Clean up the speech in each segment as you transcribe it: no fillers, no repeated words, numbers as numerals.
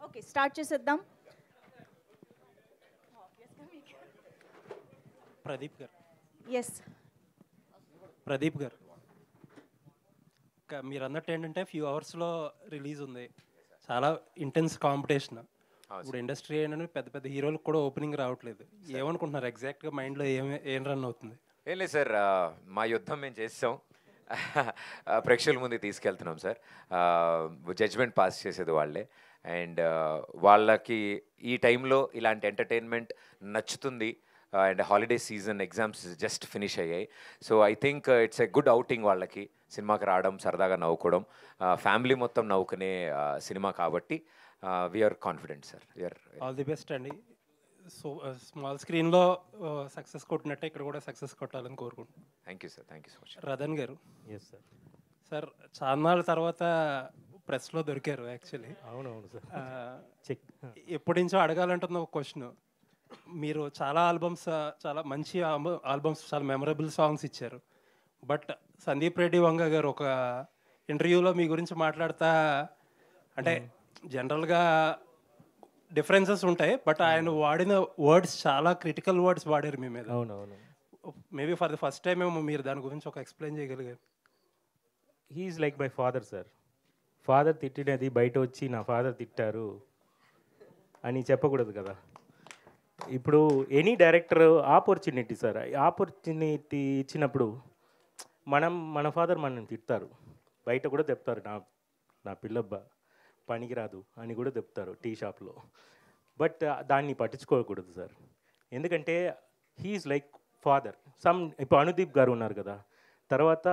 Okay, start చేసేద్దాం. ప్రదీప్ గారు. Yes. Pradeep గారు, మీరు అన్నట్టు ఏంటంటే ఫ్యూ అవర్స్లో రిలీజ్ ఉంది, చాలా ఇంటెన్స్ కాంపిటీషన్. ఇప్పుడు ఇండస్ట్రీ ఏంటంటే పెద్ద పెద్ద హీరోలకు కూడా ఓపెనింగ్ రావట్లేదు. ఏమనుకుంటున్నారు ఎగ్జాక్ట్గా మైండ్లో ఏం రన్ అవుతుంది? ఏం లేదు సార్, మా యుద్ధం మేము చేసాం, ప్రేక్షకుల ముందు తీసుకెళ్తున్నాం సార్. జడ్జ్మెంట్ పాస్ చేసేది వాళ్ళే, అండ్ వాళ్ళకి ఈ టైంలో ఇలాంటి ఎంటర్టైన్మెంట్ నచ్చుతుంది. And holiday season, exams just finish అయ్యాయి. So I think it's a good outing వాళ్ళకి, సినిమాకి రావడం, సరదాగా నవ్వుకోవడం, ఫ్యామిలీ మొత్తం నవ్వుకునే సినిమా కాబట్టి we are confident sir. We are all the best అండి. సో స్మాల్ స్క్రీన్లో సక్సెస్ కొట్టినట్టే ఇక్కడ కూడా సక్సెస్ కొట్టాలని కోరుకుంటున్నాను. Thank you sir, thank you so much. Radhan గారు. Yes sir. సార్, చాన్నాళ్ళ తర్వాత ప్రెస్లో దొరికారు యాక్చువల్లీ. అవునవును సార్. చెక్. ఎప్పటి నుంచో అడగాలంటున్న ఒక క్వశ్చన్. మీరు చాలా ఆల్బమ్స్, చాలా మంచి ఆల్బమ్స్, చాలా మెమరబుల్ సాంగ్స్ ఇచ్చారు. బట్ సందీప్ రెడ్డి వంగ గారు ఒక ఇంటర్వ్యూలో మీ గురించి మాట్లాడతా, అంటే జనరల్గా డిఫరెన్సెస్ ఉంటాయి, బట్ ఆయన వాడిన వర్డ్స్ చాలా క్రిటికల్ వర్డ్స్ వాడారు మీ మీద. అవునవును. Maybe for the first time ఏమో మీరు దాని గురించి ఒక ఎక్స్ప్లెయిన్ చేయగలిగారు. He is like my father sir. Father తిట్టినది బయట వచ్చి నా ఫాదర్ తిట్టారు అని చెప్పకూడదు కదా. ఇప్పుడు any director opportunity sir, opportunity ఇచ్చినప్పుడు మన ఫాదర్ మనం తిడతారు, బయట కూడా చెప్తారు, నా పిల్లబ్బ పనికిరాదు అని కూడా చెప్తారు టీ షాప్లో. బట్ దాన్ని పట్టించుకోకూడదు సార్, ఎందుకంటే హీఈస్ లైక్ ఫాదర్. ఇప్పుడు అనుదీప్ గారు ఉన్నారు కదా, తర్వాత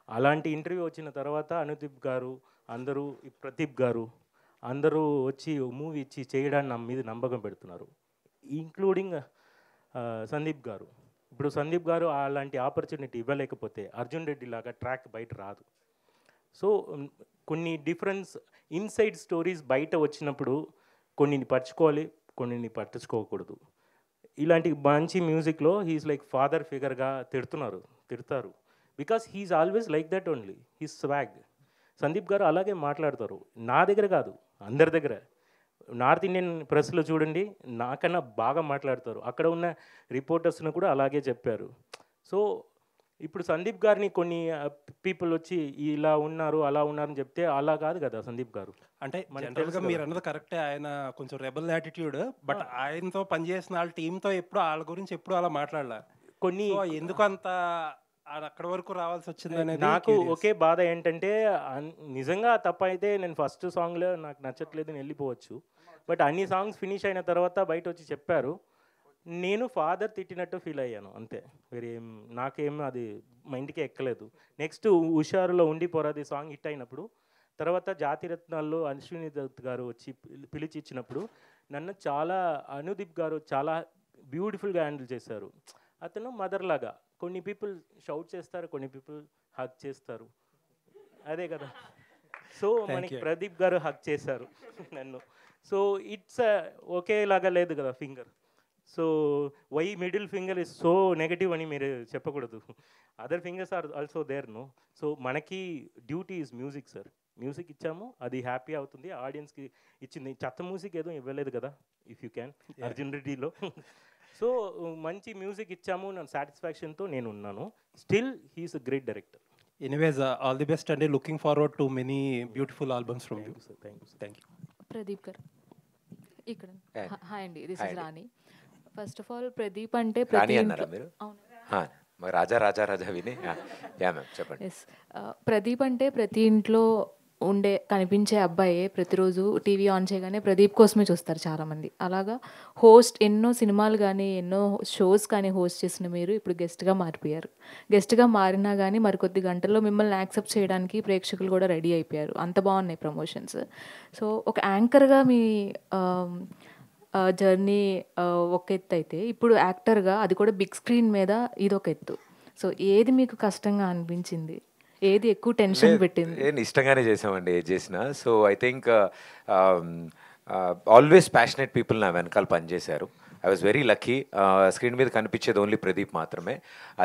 అలాంటి ఇంటర్వ్యూ వచ్చిన తర్వాత అనుదీప్ గారు, అందరూ ప్రదీప్ గారు అందరూ వచ్చి మూవీ ఇచ్చి చేయడానికి నా మీద నమ్మకం పెడుతున్నారు, ఇంక్లూడింగ్ సందీప్ గారు. ఇప్పుడు సందీప్ గారు అలాంటి ఆపర్చునిటీ ఇవ్వలేకపోతే అర్జున్ రెడ్డి లాగా ట్రాక్ బయట రాదు. సో కొన్ని డిఫరెన్స్ ఇన్సైడ్ స్టోరీస్ బయట వచ్చినప్పుడు కొన్నిని పరచుకోవాలి, కొన్నిని పట్టించుకోకూడదు. ఇలాంటి మంచి మ్యూజిక్లో హీఈస్ లైక్ ఫాదర్ ఫిగర్గా తిడతారు because he's always like that only, he's swag. Sandeep గారు అలాగే మాట్లాడతారు, నా దగ్గర కాదు అందరి దగ్గర. నార్త్ ఇండియన్ ప్రెస్లో చూడండి, నాకన్నా బాగా మాట్లాడతారు. అక్కడ ఉన్న రిపోర్టర్స్ను కూడా అలాగే చెప్పారు. సో ఇప్పుడు సందీప్ గారిని కొన్ని పీపుల్ వచ్చి ఇలా ఉన్నారు అలా ఉన్నారని చెప్తే అలా కాదు కదా సందీప్ గారు. అంటే జనరల్గా మీరు అన్నది కరెక్టే, ఆయన కొంచెం రెబల్ యాటిట్యూడ్, బట్ ఆయనతో పనిచేసిన వాళ్ళ టీంతో ఎప్పుడు వాళ్ళ గురించి ఎప్పుడు అలా మాట్లాడలే. కొన్ని ఎందుకు అంత అక్కడ వరకు రావాల్సి వచ్చింది అనేది నాకు ఒకే బాధ ఏంటంటే, నిజంగా తప్ప అయితే నేను ఫస్ట్ సాంగ్లో నాకు నచ్చట్లేదు అని వెళ్ళిపోవచ్చు. బట్ అన్ని సాంగ్స్ ఫినిష్ అయిన తర్వాత బయట వచ్చి చెప్పారు, నేను ఫాదర్ తిట్టినట్టు ఫీల్ అయ్యాను అంతే. వేరేం నాకేం అది మైండ్కే ఎక్కలేదు. నెక్స్ట్ హుషారులో ఉండిపోరాది సాంగ్ హిట్ అయినప్పుడు, తర్వాత జాతిరత్నాల్లో అశ్విని దత్ గారు వచ్చి పిలిచి ఇచ్చినప్పుడు నన్ను చాలా అనుదీప్ గారు చాలా బ్యూటిఫుల్గా హ్యాండిల్ చేశారు. అతను మదర్ లాగా. కొన్ని పీపుల్ షౌట్ చేస్తారు, కొన్ని పీపుల్ హగ్ చేస్తారు, అదే కదా. సో మనకి ప్రదీప్ గారు హగ్ చేశారు నన్ను. సో ఇట్స్ ఒకేలాగా లేదు కదా finger. So why middle finger is so negative అని మీరు చెప్పకూడదు. Other fingers are also there no. So మనకి duty is music sir. Music ఇచ్చాము, అది హ్యాపీ అవుతుంది, ఆడియన్స్కి ఇచ్చింది. చెత్త మ్యూజిక్ ఏదో ఇవ్వలేదు కదా, ఇఫ్ యూ క్యాన్ అర్జున్ రెడ్డిలో. సో మంచి మ్యూజిక్ ఇచ్చాము, నా సాటిస్ఫాక్షన్తో నేను ఉన్నాను. Still he's a great director. Anyways all the best అండి. Looking forward to many beautiful albums from you sir. Thank you sir. Thank you. Pradeep garu ఇక్కడ. హాయ్ అండి, this is Rani. First of all Pradeep అంటే రాణి అన్నారా మీరు? రాజా రాజా రాజా విని యా మ్యామ్ చెప్పండి. Yes, Pradeep అంటే ప్రతి ఇంట్లో కనిపించే అబ్బాయే ప్రతిరోజు టీవీ ఆన్ చేయగానే ప్రదీప్ కోసమే చూస్తారు చాలామంది. అలాగా హోస్ట్ ఎన్నో సినిమాలు కానీ ఎన్నో షోస్ కానీ హోస్ట్ చేసిన మీరు ఇప్పుడు గెస్ట్గా మారిపోయారు. గెస్ట్గా మారినా కానీ మరికొద్ది గంటల్లో మిమ్మల్ని యాక్సెప్ట్ చేయడానికి ప్రేక్షకులు కూడా రెడీ అయిపోయారు. అంత బాగున్నాయి ప్రమోషన్స్. సో ఒక యాంకర్గా మీ జర్నీ ఒక ఎత్తు అయితే, ఇప్పుడు యాక్టర్గా అది కూడా బిగ్ స్క్రీన్ మీద ఇదొక ఎత్తు. సో ఏది మీకు కష్టంగా అనిపించింది, ఏది ఎక్కువ టెన్షన్ పెట్టింది? ఇష్టంగానే చేసామండి ఏది చేసినా. So I think always passionate people నా వెనకాల పనిచేశారు. I was very lucky. Screen మీద కనిపించేది ఓన్లీ ప్రదీప్ మాత్రమే.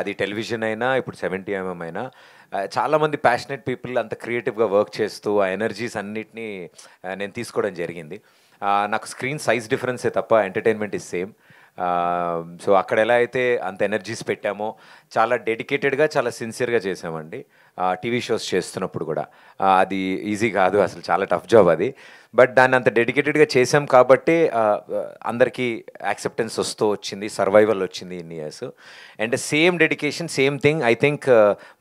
అది టెలివిజన్ అయినా ఇప్పుడు 70mm అయినా చాలామంది ప్యాషనెట్ పీపుల్ అంత క్రియేటివ్గా వర్క్ చేస్తూ ఆ ఎనర్జీస్ అన్నిటినీ నేను తీసుకోవడం జరిగింది. నాకు స్క్రీన్ సైజ్ డిఫరెన్సే తప్ప ఎంటర్టైన్మెంట్ ఈజ్ సేమ్. సో అక్కడ ఎలా అయితే అంత ఎనర్జీస్ పెట్టామో చాలా డెడికేటెడ్గా చాలా సిన్సియర్గా చేసామండి. టీవీ షోస్ చేస్తున్నప్పుడు కూడా అది ఈజీ కాదు, అసలు చాలా టఫ్ జాబ్ అది. బట్ దాన్ని అంత డెడికేటెడ్గా చేసాం కాబట్టి అందరికీ యాక్సెప్టెన్స్ వస్తూ వచ్చింది, సర్వైవల్ వచ్చింది ఇన్ని years. And same dedication same thing I think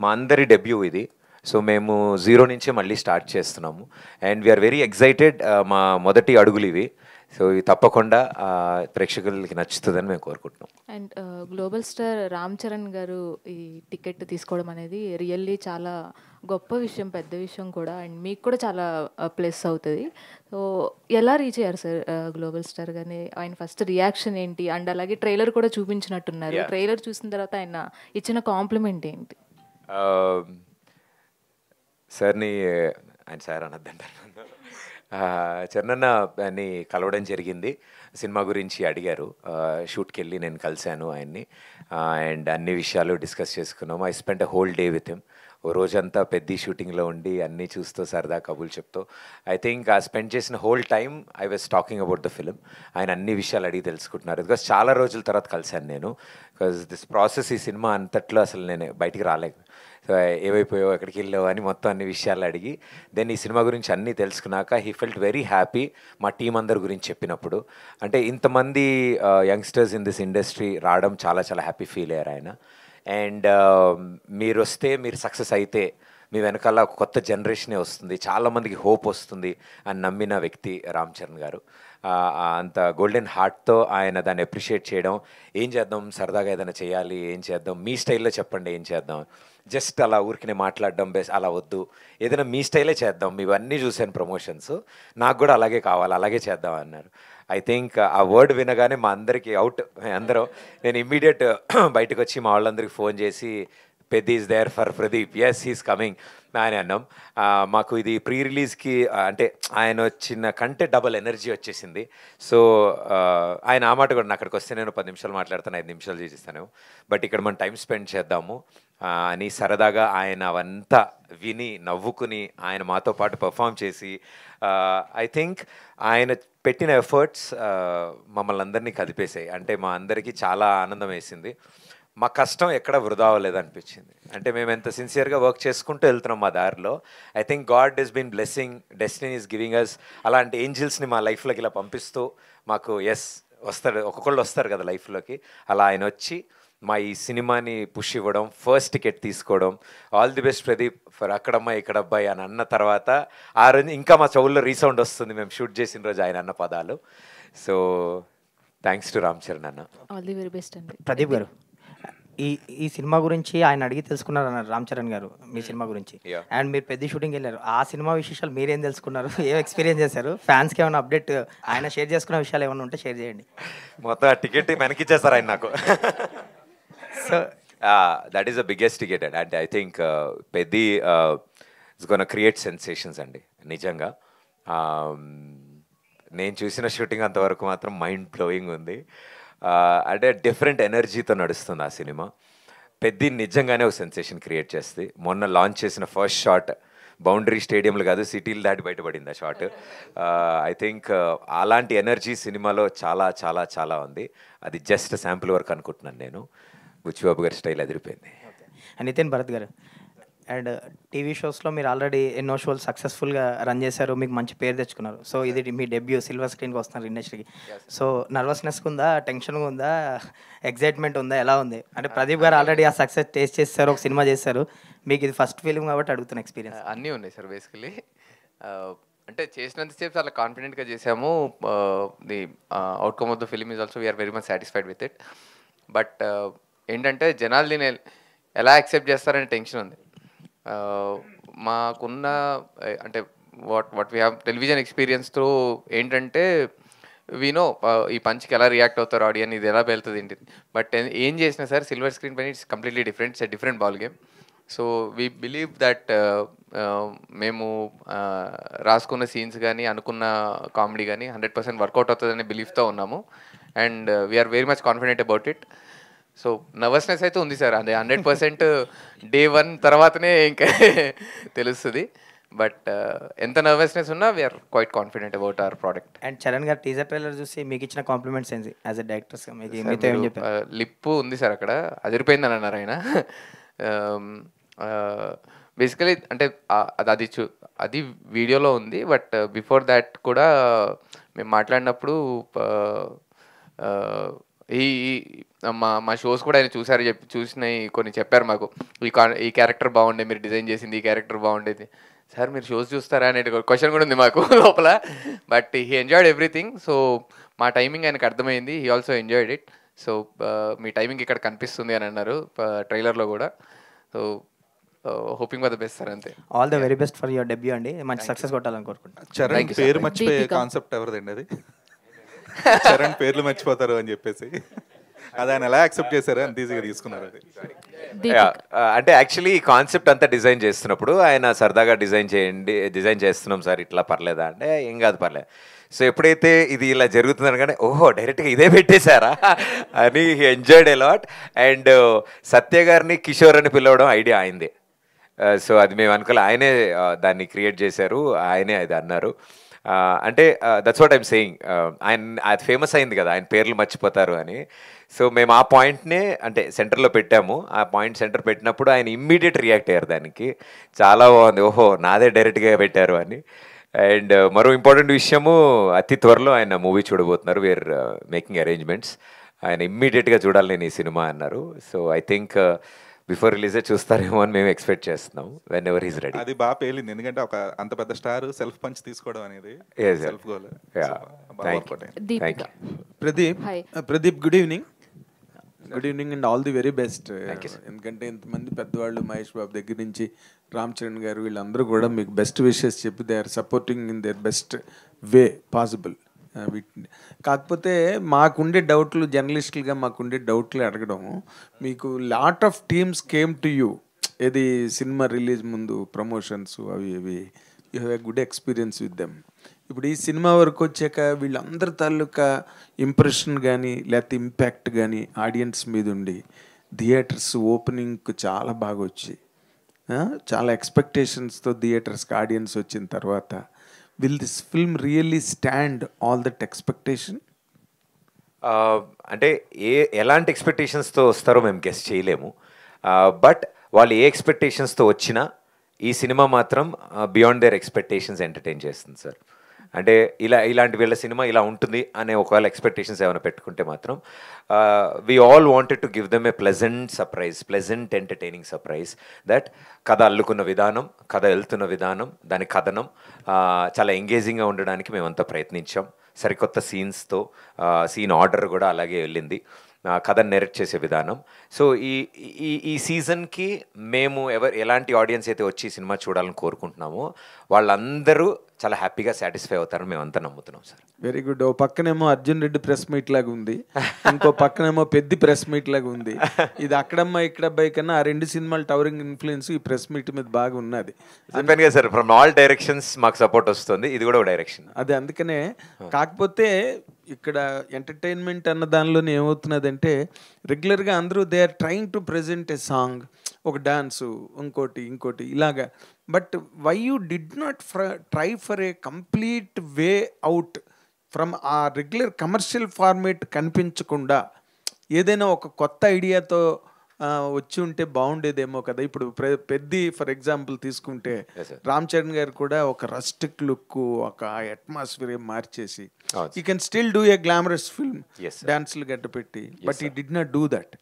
మా అందరి డెబ్యూ ఇది. సో మేము 0 నుంచే మళ్ళీ స్టార్ట్ చేస్తున్నాము. And we are very excited. మా మొదటి అడుగులు ఇవి. సో ఇది తప్పకుండా ప్రేక్షకులకి నచ్చుతుందని మేము కోరుకుంటున్నాం. And global star Ram Charan గారు ఈ టికెట్ తీసుకోవడం అనేది రియల్లీ చాలా గొప్ప విషయం, పెద్ద విషయం కూడా. అండ్ మీకు కూడా చాలా ప్లస్ అవుతుంది. సో ఎలా రీచ్ అయ్యారు సార్ గ్లోబల్ స్టార్ గారిని? ఆయన ఫస్ట్ రియాక్షన్ ఏంటి? అండ్ అలాగే ట్రైలర్ కూడా చూపించినట్టున్నారు. ట్రైలర్ చూసిన తర్వాత ఆయన ఇచ్చిన కాంప్లిమెంట్ ఏంటి? సార్ని ఆయన సార్ అనద్దంటారు. చరణ్ని కలవడం జరిగింది. సినిమా గురించి అడిగారు. షూట్కి వెళ్ళి నేను కలిశాను ఆయన్ని. అండ్ అన్ని విషయాలు డిస్కస్ చేసుకున్నాము. I spend a whole day with him. ఓ రోజంతా పెద్ద షూటింగ్లో ఉండి అన్నీ చూస్తూ సరదా కబుర్లు చెప్తూ ఐ థింక్ ఆ స్పెండ్ చేసిన whole time I was talking about the film. ఆయన అన్ని విషయాలు అడిగి తెలుసుకుంటున్నారు. బికాస్ చాలా రోజుల తర్వాత కలిశాను నేను. బికాస్ దిస్ ప్రాసెస్ ఈ సినిమా అంతట్లో అసలు నేను బయటికి రాలేదు. సో ఏమైపోయావు, ఎక్కడికి వెళ్ళావు అని మొత్తం అన్ని విషయాలు అడిగి దెన్ ఈ సినిమా గురించి అన్నీ తెలుసుకున్నాక హీ ఫెల్ట్ వెరీ హ్యాపీ. మా టీం అందరి గురించి చెప్పినప్పుడు అంటే ఇంతమంది యంగ్స్టర్స్ ఇన్ దిస్ ఇండస్ట్రీ రావడం చాలా చాలా హ్యాపీ ఫీల్ అయ్యారు ఆయన. అండ్ మీరు వస్తే, మీరు సక్సెస్ అయితే మీ వెనకాల ఒక కొత్త జనరేషనే వస్తుంది, చాలామందికి హోప్ వస్తుంది అని నమ్మిన వ్యక్తి రామ్ చరణ్ గారు. అంత గోల్డెన్ హార్ట్తో ఆయన దాన్ని అప్రిషియేట్ చేయడం, ఏం చేద్దాం సరదాగా ఏదైనా చేయాలి, ఏం చేద్దాం మీ స్టైల్లో చెప్పండి ఏం చేద్దాం, జస్ట్ అలా ఊరికినే మాట్లాడడం బెస్ట్, అలా వద్దు, ఏదైనా మీ స్టైలే చేద్దాం, ఇవన్నీ చూశాను ప్రమోషన్స్, నాకు కూడా అలాగే కావాలి, అలాగే చేద్దాం అన్నారు. ఐ థింక్ ఆ వర్డ్ వినగానే మా అందరికీ అవుట్, అందరం నేను ఇమ్మీడియట్ బయటకు వచ్చి మా వాళ్ళందరికీ ఫోన్ చేసి పెద్ద is there for Pradeep, yes he's coming అని అన్నాం. మాకు ఇది ప్రీ రిలీజ్కి అంటే ఆయన వచ్చిన కంటే డబల్ ఎనర్జీ వచ్చేసింది. సో ఆయన ఆ మాట కూడా అక్కడికి వస్తే నేను 10 నిమిషాలు మాట్లాడతాను, 5 నిమిషాలు చేసేస్తాను, బట్ ఇక్కడ మనం టైం స్పెండ్ చేద్దాము అని సరదాగా ఆయన అవంతా విని నవ్వుకుని ఆయన మాతో పాటు పర్ఫామ్ చేసి ఐ థింక్ ఆయన పెట్టిన ఎఫర్ట్స్ మమ్మల్ని అందరినీ కదిపేసాయి. అంటే మా అందరికీ చాలా ఆనందం వేసింది. మా కష్టం ఎక్కడ వృధా అవ్వలేదు అనిపించింది. అంటే మేము ఎంత సిన్సియర్గా వర్క్ చేసుకుంటూ వెళ్తున్నాం మా దారిలో. I think God is been blessing, destiny is giving us అలాంటి ఏంజిల్స్ని మా లైఫ్లోకి ఇలా పంపిస్తూ మాకు ఎస్ వస్తారు, ఒక్కొక్కళ్ళు వస్తారు కదా లైఫ్లోకి, అలా ఆయన వచ్చి మా ఈ సినిమాని పుష్ ఇవ్వడం, ఫస్ట్ టికెట్ తీసుకోవడం, all the best Pradeep for అక్కడమ్మ ఇక్కడ అబ్బాయి అని అన్న తర్వాత ఆ రోజు ఇంకా మా చెవుల్లో రీసౌండ్ వస్తుంది మేము షూట్ చేసిన రోజు ఆయన అన్న పదాలు. So thanks to Ram Charan అన్న. ఆల్ ది వెరీ బెస్ట్ అండి. ప్రదీప్ గారు, ఈ సినిమా గురించి ఆయన అడిగి తెలుసుకున్నారు అన్నారు రామ్ చరణ్ గారు మీ సినిమా గురించి. అండ్ మీరు పెద్ద షూటింగ్ వెళ్ళారు, ఆ సినిమా విశేషాలు మీరేం తెలుసుకున్నారు, ఏం ఎక్స్పీరియన్స్ చేశారు, ఫ్యాన్స్కి ఏమైనా అప్డేట్ ఆయన షేర్ చేసుకున్న విషయాలు ఏమైనా ఉంటే షేర్ చేయండి. మొత్తం టికెట్ వెనకిచ్చేస్తారు ఆయన నాకు. So that is the biggest ticket and I think Peddi it's gonna create sensations అండి నిజంగా. నేను చూసిన షూటింగ్ అంతవరకు మాత్రం మైండ్ బ్లోయింగ్ ఉంది. అంటే డిఫరెంట్ ఎనర్జీతో నడుస్తుంది ఆ సినిమా. పెద్ద నిజంగానే ఒక సెన్సేషన్ క్రియేట్ చేస్తుంది. మొన్న లాంచ్ చేసిన ఫస్ట్ షాట్ బౌండరీ స్టేడియంలు కాదు, సిటీలు దాటి బయటపడింది ఆ షాట్. ఐ థింక్ అలాంటి ఎనర్జీ సినిమాలో చాలా చాలా చాలా ఉంది. అది జస్ట్ శాంపుల్ వర్క్ అనుకుంటున్నాను నేను. బుచ్చిబాబు గారి స్టైల్ అదిరిపోయింది. నితిన్ భరత్ గారు, అండ్ టీవీ షోస్లో మీరు ఆల్రెడీ ఎన్నో షోలు సక్సెస్ఫుల్గా రన్ చేశారు, మీకు మంచి పేరు తెచ్చుకున్నారు. సో ఇది మీ డెబ్యూ, సిల్వర్ స్క్రీన్కి వస్తున్నారు ఇండస్ట్రీకి. సో నర్వస్నెస్ ఉందా, టెన్షన్గా ఉందా, ఎగ్జైట్మెంట్ ఉందా, ఎలా ఉంది? అంటే ప్రదీప్ గారు ఆల్రెడీ ఆ సక్సెస్ టేస్ట్ చేస్తారు, ఒక సినిమా చేశారు, మీకు ఇది ఫస్ట్ ఫిలిం కాబట్టి అడుగుతున్న ఎక్స్పీరియన్స్. అన్నీ ఉన్నాయి సార్ బేసికలీ. అంటే చేసినంతసేపు చాలా కాన్ఫిడెంట్గా చేసాము. The outcome of the film is also we're very much satisfied with it. But ఏంటంటే జనాలు దీన్ని ఎలా యాక్సెప్ట్ చేస్తారనే టెన్షన్ ఉంది. మాకున్న అంటే what we have television experience through ఏంటంటే వీనో ఈ పంచ్కి ఎలా రియాక్ట్ అవుతారు ఆడియన్, ఇది ఎలా వెళ్తుంది ఏంటి. బట్ ఏం చేసినా సార్ సిల్వర్ స్క్రీన్ పైన it's completely different, it's a different ball game. So we believe that మేము రాసుకున్న సీన్స్ కానీ అనుకున్న కామెడీ కానీ 100% వర్కౌట్ అవుతుందనే బిలీఫ్తో ఉన్నాము. And we are very much confident about it. So నర్వస్నెస్ అయితే ఉంది సార్, అదే 100% డే 1 తర్వాతనే ఇంకా తెలుస్తుంది. బట్ ఎంత నర్వస్నెస్ ఉన్నా we are quite confident about our product. And Charan garu teaser trailer చూసి మీకు ఇచ్చిన కాంప్లిమెంట్స్ ఏంటి యాజ్ ఎ డైరెక్టర్స్గా? మీకు మీతో ఏం చెప్పారు? లిప్పు ఉంది సార్ అక్కడ, అదిరిపోయిందని అన్నారు ఆయన. బేసికలీ అంటే అది వీడియోలో ఉంది, బట్ బిఫోర్ దాట్ కూడా మేము మాట్లాడినప్పుడు ఈ మా షోస్ కూడా ఆయన చూసినవి కొన్ని చెప్పారు మాకు. ఈ క్యారెక్టర్ బాగుండే, మీరు డిజైన్ చేసింది ఈ క్యారెక్టర్ బాగుండేది. సార్ మీరు షోస్ చూస్తారా అనే క్వశ్చన్ కూడా ఉంది మాకు లోపల. But he enjoyed everything. So మా టైమింగ్ ఆయనకు అర్థమైంది, he also enjoyed it. So మీ టైమింగ్ ఇక్కడ కనిపిస్తుంది అని అన్నారు ట్రైలర్లో కూడా. So hoping for the best sir, అంతే. All the very best for your debut అండి, మంచి సక్సెస్ కొట్టాలని కోరుకుంటున్నాను. చరణ్ పేరు మర్చిపోయే కాన్సెప్ట్ ఎవరిదండి అది? చరణ్ పేర్లు మర్చిపోతారు అని చెప్పేసి అది ఆయన ఎలా యాక్సెప్ట్ చేశారు, అంత ఈజీగా తీసుకున్నారు అది? అంటే యాక్చువల్లీ ఈ కాన్సెప్ట్ అంతా డిజైన్ చేస్తున్నప్పుడు ఆయన సరదాగా డిజైన్ చేస్తున్నాం సార్, ఇట్లా పర్లేదా అంటే ఏం కాదు పర్లేదు. సో ఎప్పుడైతే ఇది ఇలా జరుగుతుందని కానీ ఓహో డైరెక్ట్గా ఇదే పెట్టేశారా అని ఎంజాయ్డ్ అలాట్. అండ్ సత్య గారిని కిషోర్ అని పిలవడం ఐడియా ఆయనదే. సో అది మేము అనుకోలే, ఆయనే దాన్ని క్రియేట్ చేశారు, ఆయనే అది అన్నారు. అంటే దట్స్ వాట్ ఐమ్ సేయింగ్, ఆయన అది ఫేమస్ అయింది కదా ఆయన పేర్లు మర్చిపోతారు అని. సో మేము ఆ పాయింట్నే అంటే సెంటర్లో పెట్టాము. ఆ పాయింట్ సెంటర్ పెట్టినప్పుడు ఆయన ఇమ్మీడియట్ రియాక్ట్ అయ్యారు దానికి, చాలా బాగుంది, ఓహో నాదే డైరెక్ట్గా పెట్టారు అని. అండ్ మరో ఇంపార్టెంట్ విషయము, అతి త్వరలో ఆయన మూవీ చూడబోతున్నారు, వీఆర్ మేకింగ్ అరేంజ్మెంట్స్. ఆయన ఇమ్మీడియట్గా చూడాలి నేను ఈ సినిమా అన్నారు. సో ఐ థింక్ బిఫోర్ రిలీజే చూస్తారేమో అని మేము ఎక్స్పెక్ట్ చేస్తున్నాం, వెన్ ఎవర్ ఈజ్ రెడీ. అది బాగా పేలింది, ఎందుకంటే ఒక అంత పెద్ద స్టార్ సెల్ఫ్ పంచ్ తీసుకోవడం అనేది self goal. Pradeep good evening. Good evening and all the very best. ఎందుకంటే ఇంతమంది పెద్దవాళ్ళు మహేష్ బాబు దగ్గర నుంచి రామ్ చరణ్ గారు వీళ్ళందరూ కూడా మీకు బెస్ట్ విషెస్ చెప్పి they are supporting in their best way possible. కాకపోతే మాకుండే డౌట్లు, జర్నలిస్టులుగా మాకుండే డౌట్లు అడగడం, మీకు lot of teams came to you, ఏది సినిమా రిలీజ్ ముందు ప్రమోషన్స్ అవి ఇవి, you have a good experience with them. ఇప్పుడు ఈ సినిమా వరకు వచ్చాక వీళ్ళందరి తాలూకా ఇంప్రెషన్ కానీ లేకపోతే ఇంపాక్ట్ కానీ ఆడియన్స్ మీద ఉండి థియేటర్స్ ఓపెనింగ్కి చాలా బాగా వచ్చి చాలా ఎక్స్పెక్టేషన్స్తో థియేటర్స్కి ఆడియన్స్ వచ్చిన తర్వాత will this film really stand all that expectation? అంటే ఎలాంటి ఎక్స్పెక్టేషన్స్తో వస్తారో మేము గెస్ చేయలేము. బట్ వాళ్ళు ఏ ఎక్స్పెక్టేషన్స్తో వచ్చినా ఈ సినిమా మాత్రం బియాండ్ దేర్ ఎక్స్పెక్టేషన్స్ ఎంటర్టైన్ చేస్తుంది సార్. అంటే ఇలాంటి వీళ్ళ సినిమా ఇలా ఉంటుంది అనే ఒకవేళ ఎక్స్పెక్టేషన్స్ ఏమైనా పెట్టుకుంటే మాత్రం we all wanted to give them a pleasant surprise, pleasant entertaining surprise. That కథ అల్లుకున్న విధానం, కథ వెళ్తున్న విధానం, దాని కథనం చాలా ఎంగేజింగ్గా ఉండడానికి మేమంతా ప్రయత్నించాం. సరికొత్త సీన్స్తో, సీన్ ఆర్డర్ కూడా అలాగే వెళ్ళింది, కథను నెరెక్ట్ చేసే విధానం. సో ఈ సీజన్కి మేము ఎలాంటి ఆడియన్స్ అయితే వచ్చి సినిమా చూడాలని కోరుకుంటున్నామో వాళ్ళందరూ చాలా హ్యాపీగా సాటిస్ఫై అవుతారని మేమంతా నమ్ముతున్నాం సార్. Very good. ఓ పక్కనేమో అర్జున్ రెడ్డి ప్రెస్ మీట్ లాగా ఉంది, ఇంకో పక్కనేమో పెద్ద ప్రెస్ మీట్ లాగా ఉంది. ఇది అక్కడమ్మా ఇక్కడబ్బాయి కన్నా ఆ రెండు సినిమాలు టవరింగ్ ఇన్ఫ్లుయెన్స్ ఈ ప్రెస్ మీట్ మీద బాగా ఉన్నది. చెప్పాను కదా సార్, ఫ్రమ్ ఆల్ డైరెక్షన్స్ మాకు సపోర్ట్ వస్తుంది, ఇది కూడా ఒక డైరెక్షన్. అదే అందుకనే. కాకపోతే ఇక్కడ ఎంటర్టైన్మెంట్ అన్న దానిలోనే ఏమవుతున్నదంటే రెగ్యులర్గా అందరూ they are trying to present a song, ఒక డాన్సు, ఇంకోటి ఇలాగా. But why you did not try for a complete way out from ఆ రెగ్యులర్ కమర్షియల్ ఫార్మేట్ కనిపించకుండా ఏదైనా ఒక కొత్త ఐడియాతో వచ్చి ఉంటే బాగుండేదేమో కదా. ఇప్పుడు పెద్ద ఫర్ ఎగ్జాంపుల్ తీసుకుంటే రామ్ చరణ్ గారు కూడా ఒక రస్టిక్ లుక్, ఒక అట్మాస్ఫియర్ మార్చేసి you can still do a glamorous film, డాన్స్లు గడ్డ పెట్టి, బట్ ఈ డిడ్ నాట్ డూ దట్.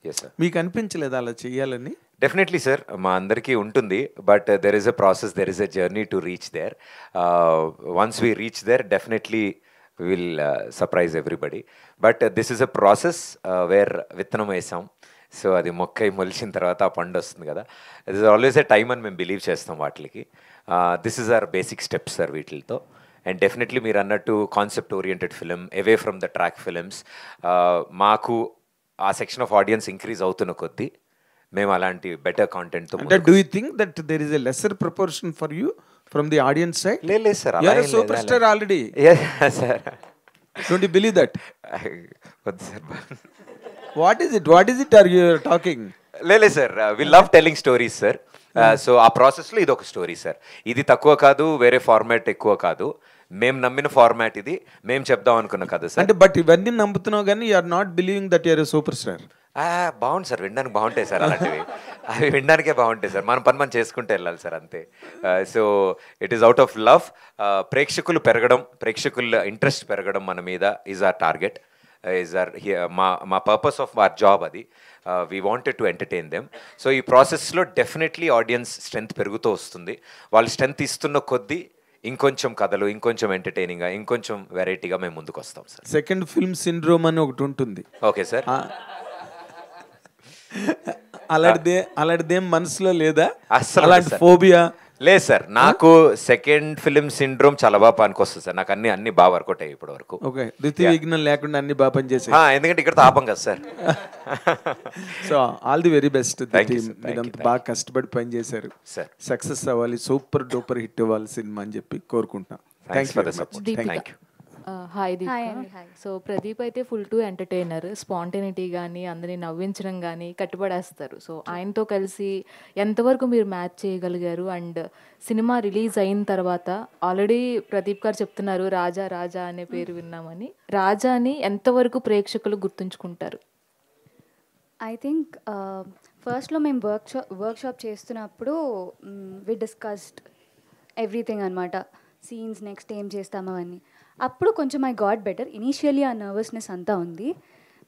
మీకు అనిపించలేదు అలా చెయ్యాలని? డెఫినెట్లీ సార్, మా అందరికీ ఉంటుంది, but there is a process, there is a journey to reach there. Once we reach there definitely will surprise everybody. But this is a process where విత్తనం వేసాం, so అది మొక్కై మొలిచిన తర్వాత ఆ పండు వస్తుంది కదా. It is always a time అని మేము బిలీవ్ చేస్తాం వాటికి. This is our basic steps sir వీటితో. అండ్ డెఫినెట్లీ మీరు అన్నట్టు concept oriented film, away from the track films, మాకు ఆ సెక్షన్ ఆఫ్ ఆడియన్స్ ఇంక్రీజ్ అవుతున్న కొద్దీ మేము అలాంటి బెటర్ కాంటెంట్తో. అంటే do you think that there is a lesser proportion for you from the audience side? లేదు sir, you are a super star already sir. Don't you believe that? వద్దు sir. What is it? What is it are you talking? లేదు sir, we love telling stories sir. So ఆ ప్రాసెస్లో ఇది ఒక story sir. ఇది తక్కువ కాదు, వేరే ఫార్మాట్ ఎక్కువ కాదు. మేము నమ్మిన ఫార్మాట్ ఇది, మేము చెప్దాం అనుకున్న కథ సార్. అంటే బట్ ఇవన్నీ నమ్ముతున్నావు కానీ you are not believing that you are a super star. బాగుంది సార్, వినడానికి బాగుంటాయి సార్ అలాంటివి. అవి వినడానికే బాగుంటాయి సార్. మన పని మనం చేసుకుంటే వెళ్ళాలి సార్, అంతే. So it is out of love. ప్రేక్షకులు పెరగడం, ప్రేక్షకుల ఇంట్రెస్ట్ పెరగడం మన మీద is our target, is our మా పర్పస్ ఆఫ్ అవర్ జాబ్ అది. We wanted to entertain them. So ఈ ప్రాసెస్లో డెఫినెట్లీ ఆడియన్స్ స్ట్రెంత్ పెరుగుతూ వస్తుంది. వాళ్ళు స్ట్రెంత్ ఇస్తున్న కొద్దీ ఇంకొంచెం కథలు, ఇంకొంచెం ఎంటర్టైనింగ్గా, ఇంకొంచెం వెరైటీగా మేము ముందుకు వస్తాం సార్. సెకండ్ ఫిల్మ్ సిండ్రోమ్ అని ఒకటి ఉంటుంది. Okay sir. అలాంటిదేం మనసులో లేదా? అస్సలు అలాంటి ఫోబియా లేదు సార్. నాకు సెకండ్ ఫిల్మ్ సిండ్రోమ్ చాలా బాగా పనికొస్తుంది సార్. నాకు అన్ని బాగా వర్కౌట్ అయ్యాయి ఇప్పటి వరకు. ఓకే, ద్వితీయ విఘ్నం లేకుండా అన్ని బాగా పనిచేసాయి. ఎందుకంటే ఇక్కడ తాపం కదా sir. So all the very best. మీరంతా బాగా కష్టపడి పనిచేశారు. సక్సెస్ అవ్వాలి, సూపర్ డూపర్ హిట్ ఇవ్వాలి సినిమా అని చెప్పి కోరుకుంటున్నాం. Thanks for the support. Thank you. Hi Deepika. So Pradeep అయితే ఫుల్ టు ఎంటర్టైనర్. స్పాంటేనిటీ కానీ, అందరినీ నవ్వించడం కానీ కట్టుబడేస్తారు. సో ఆయనతో కలిసి ఎంతవరకు మీరు మ్యాచ్ చేయగలిగారు? అండ్ సినిమా రిలీజ్ అయిన తర్వాత ఆల్రెడీ ప్రదీప్ గారు చెప్తున్నారు రాజా రాజా అనే పేరు విన్నామని. రాజాని ఎంతవరకు ప్రేక్షకులు గుర్తుంచుకుంటారు? ఐ థింక్ ఫస్ట్లో మేము వర్క్షాప్ చేస్తున్నప్పుడు వి డిస్కస్డ్ ఎవ్రీథింగ్ అనమాట. సీన్స్ నెక్స్ట్ ఏం చేస్తామో అని. అప్పుడు కొంచెం ఐ గాట్ బెటర్. ఇనీషియల్లీ ఆ నర్వస్నెస్ అంతా ఉంది.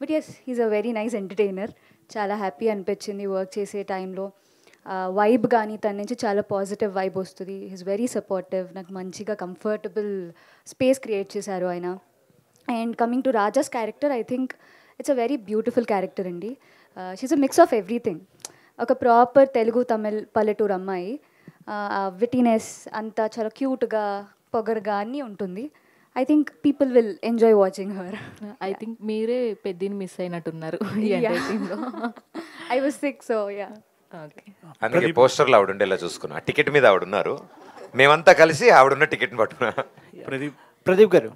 But yes, he's a very nice entertainer. చాలా హ్యాపీ అనిపించింది వర్క్ చేసే టైంలో. వైబ్ కానీ తన నుంచి చాలా పాజిటివ్ వైబ్ వస్తుంది. He's very supportive. నాకు మంచిగా కంఫర్టబుల్ స్పేస్ క్రియేట్ చేశారు ఆయన. And coming to Raja's character, I think it's a very beautiful character అండి. She's a mix of everything. ఒక ప్రాపర్ తెలుగు తమిళ్ పల్లెటూరు అమ్మాయి. విటీనెస్ అంతా చాలా క్యూట్గా, పొగరుగా అన్నీ ఉంటుంది. I think people will enjoy watching her. I think మీరే పెద్దని మిస్ అయినట్టున్నారు. I was sick, so yeah. Okay, అందుకే పోస్టర్లో ఆవిడ ఉండేలా చూసుకున్నా. టికెట్ మీద ఆవిడ ఉన్నారు, మేమంతా కలిసి ఆవిడున్న టికెట్ని పట్టుకున్నా. ప్రదీప్ గారు,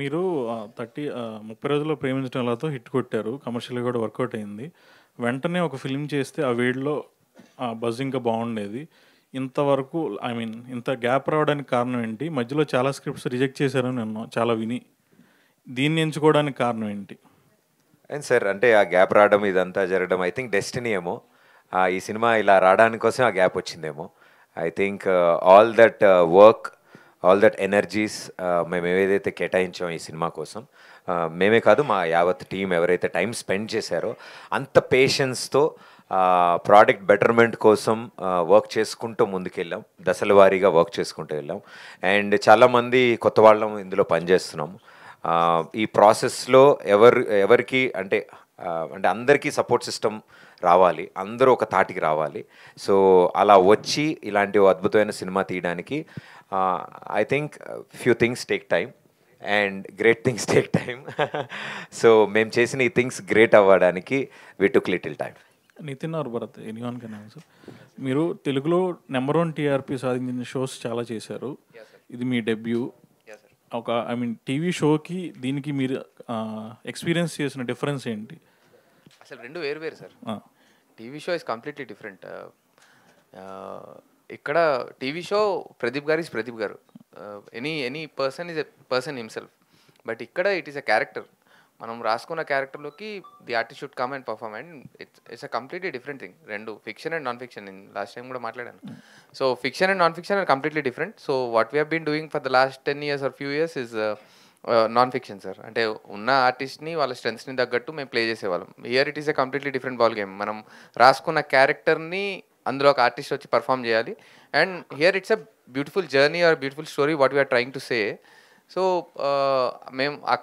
మీరు 30 రోజుల్లో ప్రేమించడం ఎలాతో హిట్ కొట్టారు, కమర్షియల్గా కూడా వర్కౌట్ అయింది. వెంటనే ఒక ఫిల్మ్ చేస్తే ఆ వేడిలో బజ్ ఇంకా బాగుండేది. ఇంతవరకు ఇంత గ్యాప్ రావడానికి కారణం ఏంటి? మధ్యలో చాలా స్క్రిప్ట్స్ రిజెక్ట్ చేశారని నేను చాలా విని, దీన్ని ఎంచుకోవడానికి కారణం ఏంటి? అండ్ సార్, అంటే ఆ గ్యాప్ రావడం ఇదంతా జరగడం ఐ థింక్ డెస్టినీ ఏమో. ఈ సినిమా ఇలా రావడానికి కోసం ఆ గ్యాప్ వచ్చిందేమో. I think all that work, all that energies మేము ఏదైతే కేటాయించామో ఈ సినిమా కోసం, మేమే కాదు మా యావత్ టీం ఎవరైతే టైం స్పెండ్ చేశారో అంత పేషెన్స్తో ప్రోడక్ట్ బెటర్మెంట్ కోసం వర్క్ చేసుకుంటూ ముందుకెళ్ళాం. దశల వారీగా వర్క్ చేసుకుంటూ వెళ్ళాం. అండ్ చాలామంది కొత్త వాళ్ళం ఇందులో పనిచేస్తున్నాం. ఈ ప్రాసెస్లో ఎవరికి అంటే అందరికీ సపోర్ట్ సిస్టమ్ రావాలి, అందరూ ఒక తాటికి రావాలి. సో అలా వచ్చి ఇలాంటి అద్భుతమైన సినిమా తీయడానికి I think few things take time and great things take time. So మేము చేసిన ఈ థింగ్స్ గ్రేట్ అవ్వడానికి we took little time. Nithin or Bharat, anyone can answer. మీరు తెలుగులో నెంబర్ 1 టీఆర్పీ సాధించిన షోస్ చాలా చేశారు. ఇది మీ డెబ్యూ. ఒక టీవీ షోకి దీనికి మీరు ఎక్స్పీరియన్స్ చేసిన డిఫరెన్స్ ఏంటి? అసలు రెండు వేరు sir. TV show is completely different. ఇక్కడ TV show Pradeep garu is Pradeep garu. Any person is a person himself. But ఇక్కడ ఇట్ ఈస్ ఎ క్యారెక్టర్. మనం రాసుకున్న క్యారెక్టర్లోకి the artist should come and perform. And it's a completely different thing. రెండు fiction and non fiction. నేను last time కూడా మాట్లాడాను. So fiction and non fiction are completely different. So what we been doing for the last 10 years or few years is non fiction sir. అంటే ఉన్న ఆర్టిస్ట్ని వాళ్ళ స్ట్రెంగ్స్ని తగ్గట్టు మేము ప్లే చేసేవాళ్ళం. Here it is a completely different ball game. మనం రాసుకున్న క్యారెక్టర్ని అందులో ఒక ఆర్టిస్ట్ వచ్చి పర్ఫామ్ చేయాలి. And here it's a beautiful journey or beautiful story what we are trying to say. So మేము ఆ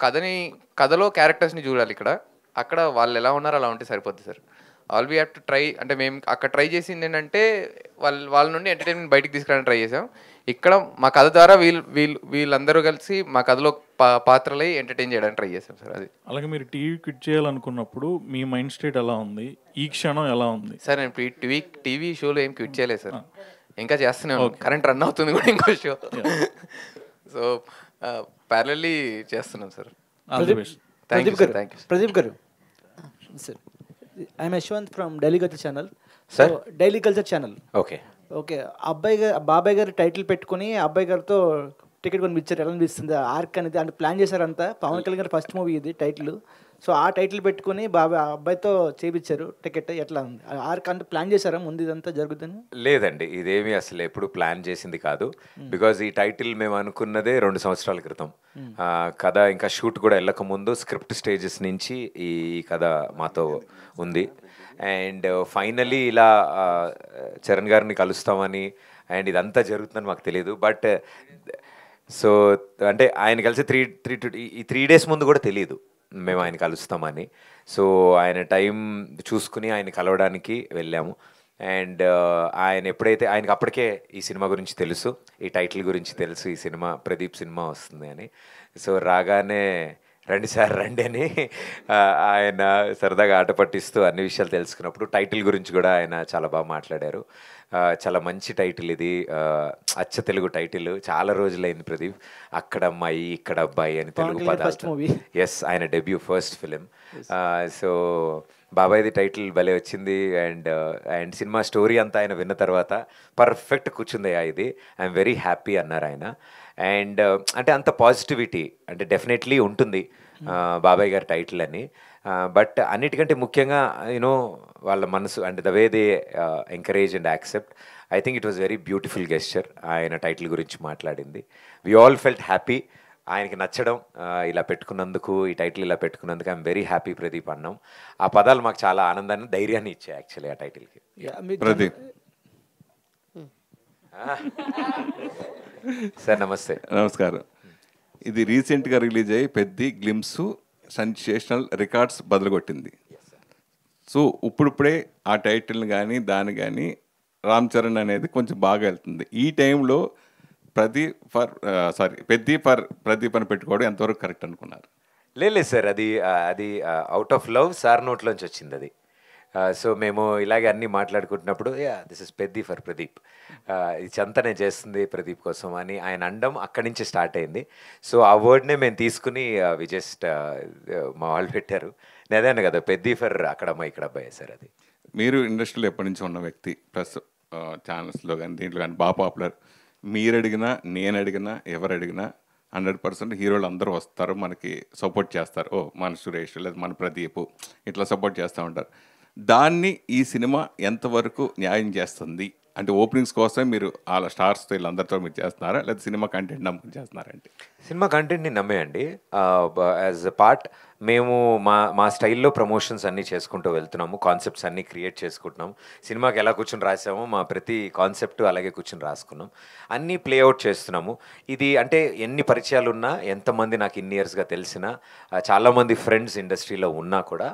కథలో క్యారెక్టర్స్ని చూడాలి. అక్కడ వాళ్ళు ఎలా ఉన్నారో అలా ఉంటే సరిపోద్ది sir. All we have to try. అంటే మేము అక్కడ ట్రై చేసింది ఏంటంటే వాళ్ళ నుండి ఎంటర్టైన్మెంట్ బయటికి తీసుకురావడానికి ట్రై చేసాం. ఇక్కడ మా కథ ద్వారా వీళ్ళందరూ కలిసి మా కథలో పాత్రలై ఎంటర్టైన్ చేయడానికి ట్రై చేసాం సార్. అది అలాగే మీరు టీవీ క్విట్ చేయాలనుకున్నప్పుడు మీ మైండ్ స్టేట్ ఎలా ఉంది? ఈ క్షణం ఎలా ఉంది? సార్ నేను టీవీ షోలో ఏం క్విట్ చేయలేదు సార్. ఇంకా చేస్తున్నాను. కరెంట్ రన్ అవుతుంది కూడా ఇంకో షో. సో ప్యారలల్లీ చేస్తున్నాం sir. All the best. Thank you sir, thank you. Pradeep garu sir, I'm Yashwant from daily culture channel. Sir daily culture channel. Okay okay, బాబాయ్ గారు టైటిల్ పెట్టుకుని అబ్బాయి గారితో టికెట్ కొనిపించారు. ఎలా అనిపిస్తుంది ఆర్క్ అనేది? అంటే ప్లాన్ చేశారంతా. పవన్ కళ్యాణ్ గారు ఫస్ట్ మూవీ ఇది టైటిల్. సో ఆ టైటిల్ పెట్టుకుని అబ్బాయితో చేయించారు టికెట్. ఎట్లా ఉంది ఆర్క్? అంటే ప్లాన్ చేశారా ముందు ఇదంతా జరుగుతుంది? లేదండి, ఇదేమీ అసలు ఎప్పుడు ప్లాన్ చేసింది కాదు. బికాజ్ ఈ టైటిల్ మేము అనుకున్నదే 2 సంవత్సరాల క్రితం. కథ ఇంకా షూట్ కూడా వెళ్ళక ముందు స్క్రిప్ట్ స్టేజెస్ నుంచి ఈ కథ మాతో ఉంది. అండ్ ఫైనలీ ఇలా చరణ్ గారిని కలుస్తామని అండ్ ఇదంతా జరుగుతుందని మాకు తెలియదు. బట్ సో అంటే ఆయన కలిసి 3 days ముందు కూడా తెలియదు మేము ఆయన కలుస్తామని. సో ఆయన టైం చూసుకుని ఆయన కలవడానికి వెళ్ళాము. అండ్ ఆయన ఎప్పుడైతే ఆయనకి అప్పటికే ఈ సినిమా గురించి తెలుసు, ఈ టైటిల్ గురించి తెలుసు, ఈ సినిమా ప్రదీప్ సినిమా వస్తుంది అని. సో రాగానే రండి సార్ రండి అని ఆయన సరదాగా ఆట పట్టిస్తూ అన్ని విషయాలు తెలుసుకున్నప్పుడు టైటిల్ గురించి కూడా ఆయన చాలా బాగా మాట్లాడారు. చాలా మంచి టైటిల్ ఇది, అచ్చ తెలుగు టైటిల్. చాలా రోజులైంది ప్రదీప్ అక్కడ అమ్మాయి ఇక్కడ అబ్బాయి అని తెలుగు పదాలు. ఎస్, ఆయన డెబ్యూ ఫస్ట్ ఫిలిం. సో బాబాయ్ది టైటిల్ భలే వచ్చింది. అండ్ సినిమా స్టోరీ అంతా ఆయన విన్న తర్వాత పర్ఫెక్ట్ కూర్చుందయ్యా ఇది, ఐఎమ్ వెరీ హ్యాపీ అన్నారు ఆయన. అండ్ అంటే అంత పాజిటివిటీ అంటే డెఫినెట్లీ ఉంటుంది బాబాయ్ గారి టైటిల్ అని. బట్ అన్నిటికంటే ముఖ్యంగా యూనో వాళ్ళ మనసు and the way they encourage and accept, I think it was very beautiful gesture ఆయన టైటిల్ గురించి మాట్లాడింది. We all felt happy. ఆయనకి నచ్చడం, ఇలా పెట్టుకున్నందుకు, ఈ టైటిల్ ఇలా పెట్టుకున్నందుకు ఐఎమ్ వెరీ హ్యాపీ ప్రదీప్ అన్నాం. ఆ పదాలు మాకు చాలా ఆనందాన్ని ధైర్యాన్ని ఇచ్చాయి యాక్చువల్లీ ఆ టైటిల్కి. ప్రదీప్ సార్ నమస్తే. నమస్కారం. ఇది రీసెంట్గా రిలీజ్ అయ్యి పెద్ద గ్లిమ్స్ సెన్సేషనల్ రికార్డ్స్ బదులుగొట్టింది. సో ఇప్పుడిప్పుడే ఆ టైటిల్ని కానీ దాన్ని కానీ రామ్ చరణ్ అనేది కొంచెం బాగా వెళ్తుంది. ఈ టైంలో పెద్ది ఫర్ ప్రదీప్ అని పెట్టుకోవడం ఎంతవరకు కరెక్ట్ అనుకున్నారు? లేదు సార్, అది అవుట్ ఆఫ్ లవ్ సార్ నోట్లోంచి వచ్చింది అది. సో మేము ఇలాగే అన్నీ మాట్లాడుకుంటున్నప్పుడు this is Peddi for Pradeep, ఇది చెంతనే చేస్తుంది ప్రదీప్ కోసం అని ఆయన అండం అక్కడి నుంచి స్టార్ట్ అయింది. సో ఆ వర్డ్నే మేము తీసుకుని వి జస్ట్ మా వాళ్ళు పెట్టారు. నేనే కదా పెద్ది ఫర్ అక్కడ అమ్మాయి ఇక్కడ అబ్బాయి సార్. అది మీరు ఇండస్ట్రీలో ఎప్పటి నుంచో ఉన్న వ్యక్తి, ప్లస్ ఛానల్స్లో కానీ దీంట్లో కానీ బాగా పాపులర్. మీరు అడిగినా నేను అడిగినా ఎవరు అడిగినా 100% హీరోలు అందరూ వస్తారు, మనకి సపోర్ట్ చేస్తారు. ఓ మన సురేష్ లేదా మన ప్రదీప్ ఇట్లా సపోర్ట్ చేస్తూ ఉంటారు. దాన్ని ఈ సినిమా ఎంతవరకు న్యాయం చేస్తుంది? అంటే ఓపెనింగ్స్ కోసం మీరు వాళ్ళ స్టార్స్తో వీళ్ళందరితో మీరు చేస్తున్నారా, లేదా సినిమా కంటెంట్ నమ్ముకుని చేస్తున్నారంటే? సినిమా కంటెంట్ని నమ్మేయండి. యాజ్ అ పార్ట్ మేము మా స్టైల్లో ప్రమోషన్స్ అన్నీ చేసుకుంటూ వెళ్తున్నాము, కాన్సెప్ట్స్ అన్నీ క్రియేట్ చేసుకుంటున్నాం. సినిమాకి ఎలా కూర్చొని రాసామో మా ప్రతి కాన్సెప్ట్ అలాగే కూర్చొని రాసుకున్నాం, అన్నీ ప్లేఅవుట్ చేస్తున్నాము. ఇది అంటే ఎన్ని పరిచయాలు ఉన్నా, ఎంతమంది నాకు ఇన్ని ఇయర్స్గా తెలిసినా, చాలామంది ఫ్రెండ్స్ ఇండస్ట్రీలో ఉన్నా కూడా